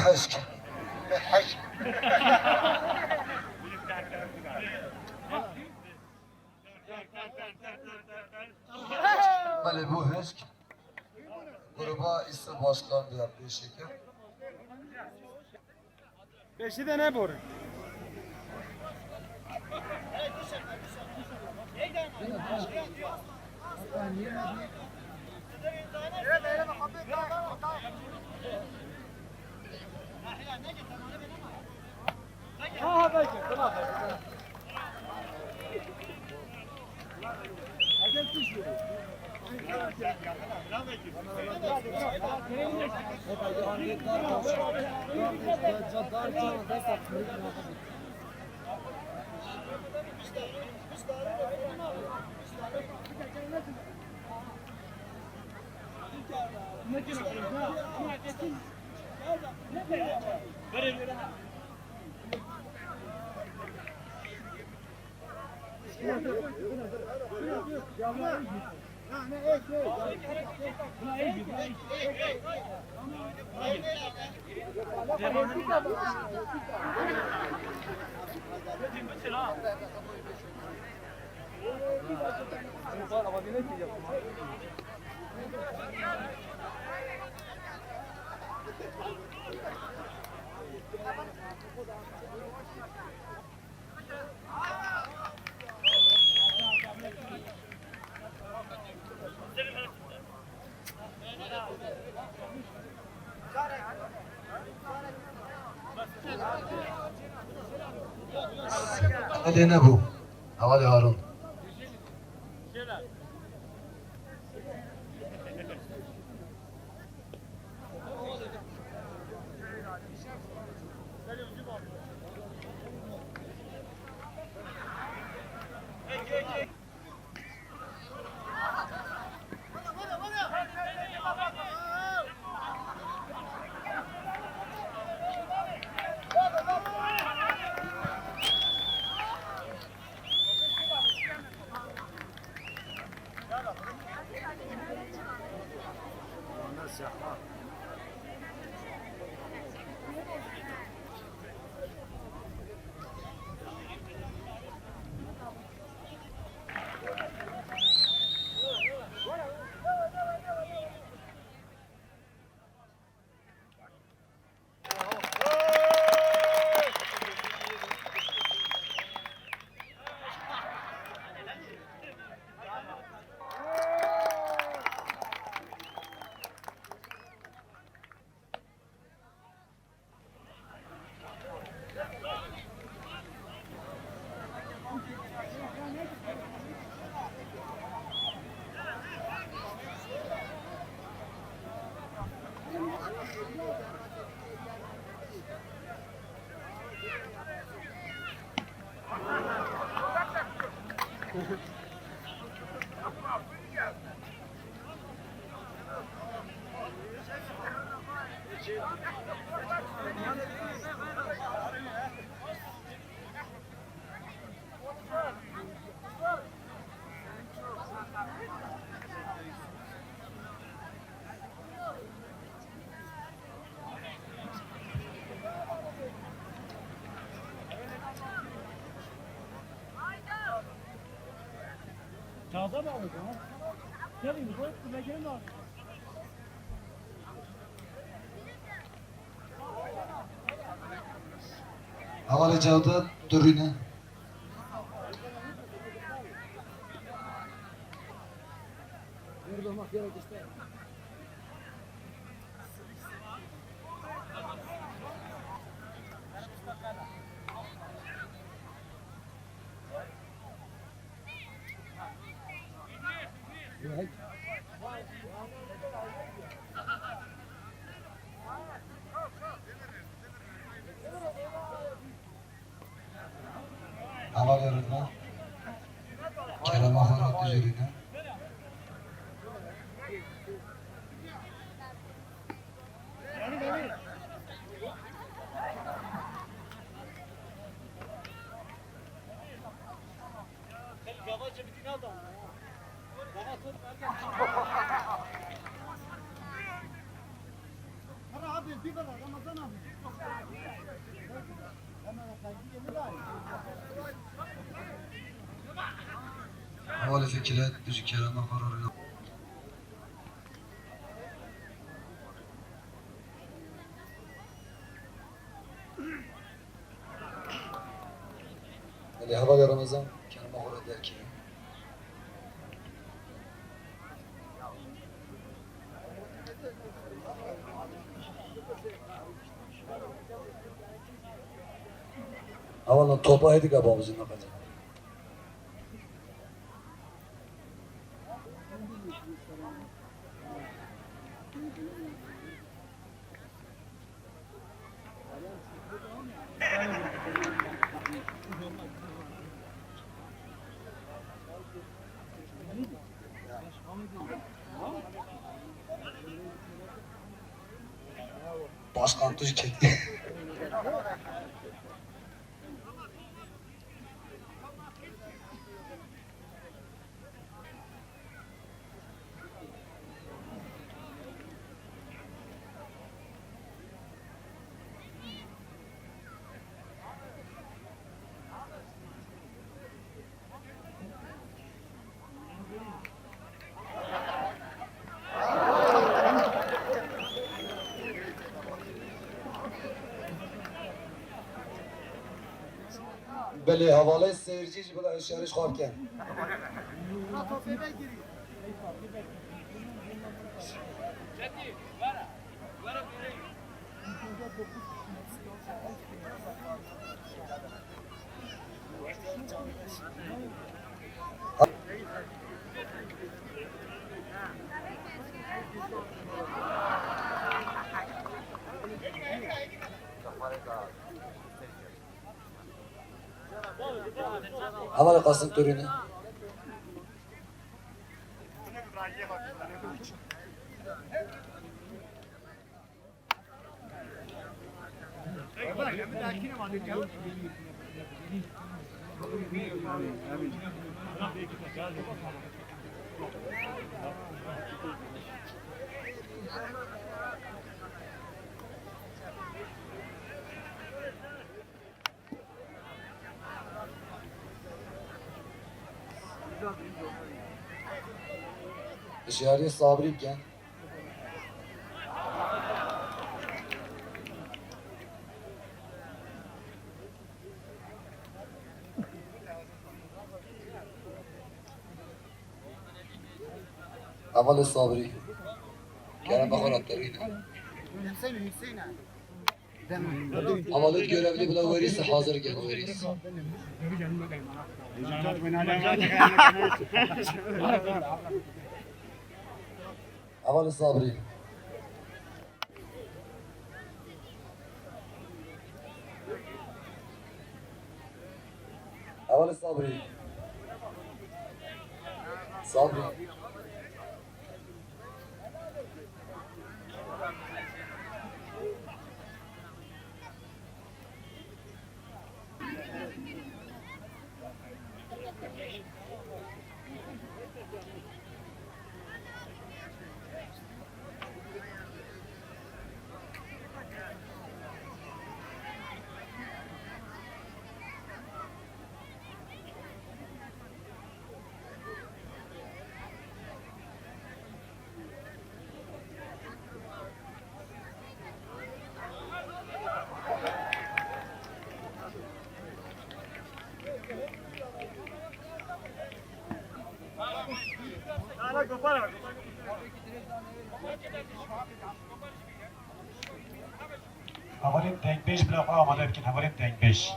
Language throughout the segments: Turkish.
حشك حشك Mali bu hışk gruba ise başlandı yaptığı şekil. Beşi de ne boru? Ha belki tamam. Hadi düşüyor. Ali ne bu? Havali Harun. Kağıda mı aldın ha? Gelin koy, buraya gelin abi. Havali Cavda Durine. Burada bak gerek işte. Evet. Havali Rıdvan. Kerem Aharat üzerine. Abi bir kadar Ramazan abi. Hemen sanki yeni var. Havale fikret, düzü kereme kararı. Ali havale Ramazan, kereme kararı der ki. Havalan topa edik abamızın ne kadar. Başkan tuş çekti. Beli havalı seyirci bile şarj kalken. Havalı kasım törünü. Dışarıya sabriyken. Havalı sabri. Gene bakarak tergine. Havalı görevli bile verirse hazır gel verirse. Havalı sabri. Havalı sabri. Sabri. Havalim denk 5 bırakı amada etkin havalim denk 5.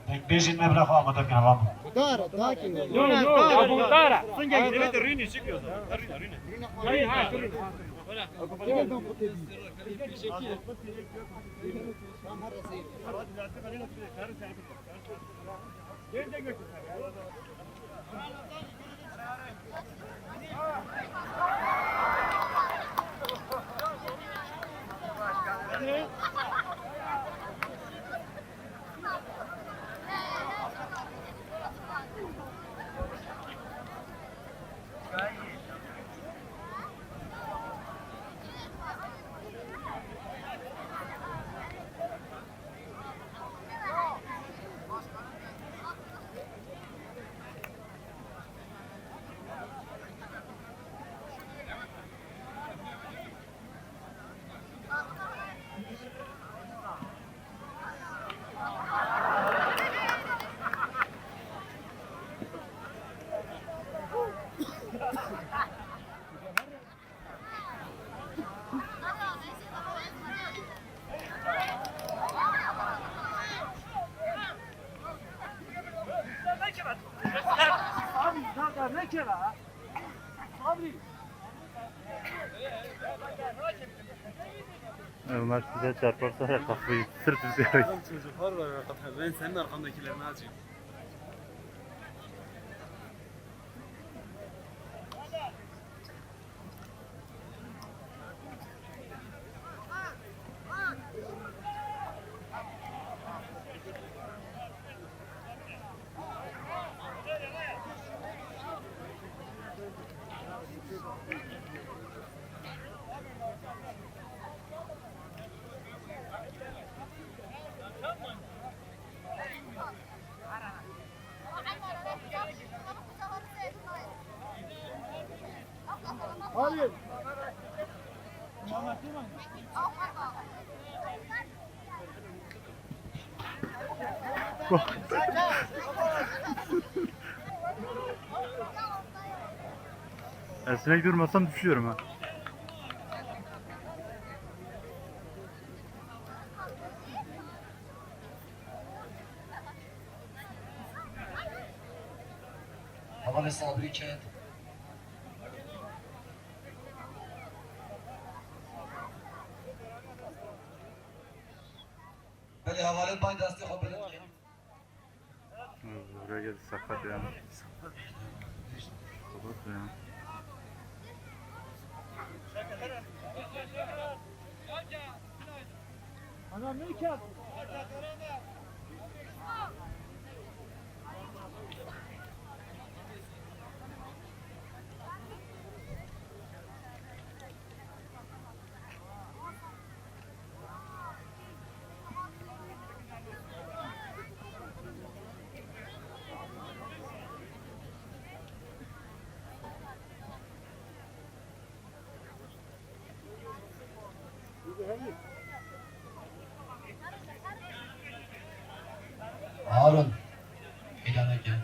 Denk 5 inme bırakı amada etkin havam. Daha kim? Onlar size çarparsa her kafayı sırt üstü. Adam çocuklar var hakikaten. Ben senin arkandakilerini acıyım. Hayır. Esnek durmasam düşüyorum ha. Havale Sabri Kent. Beli havalet bay dasti haberi. Buraya geldi sakat yani. Sakat ya. Anam ne ki yaptı? Harun. İlana gel.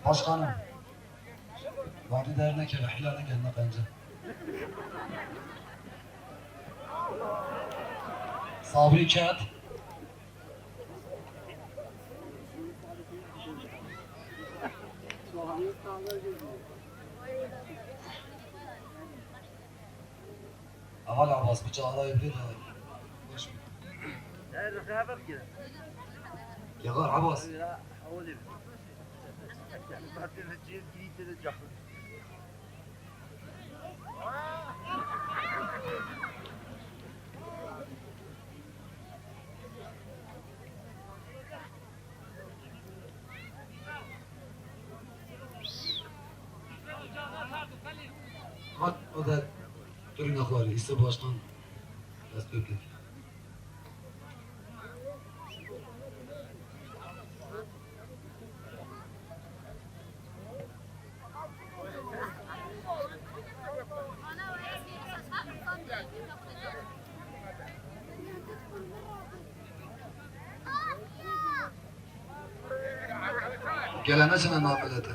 Başkanım. Vadi dernek ile hilale gelmek bence. Sabri Kağıt. Aval Abbas bir çağrı evli de. Yagar Abbas. Bak o da tırnakları, ise baştan destekler. Gelene sana namelete.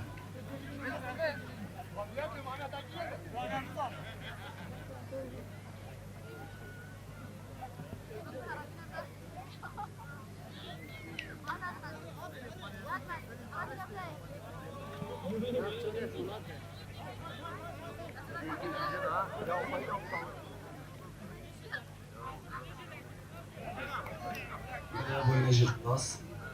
Thank you.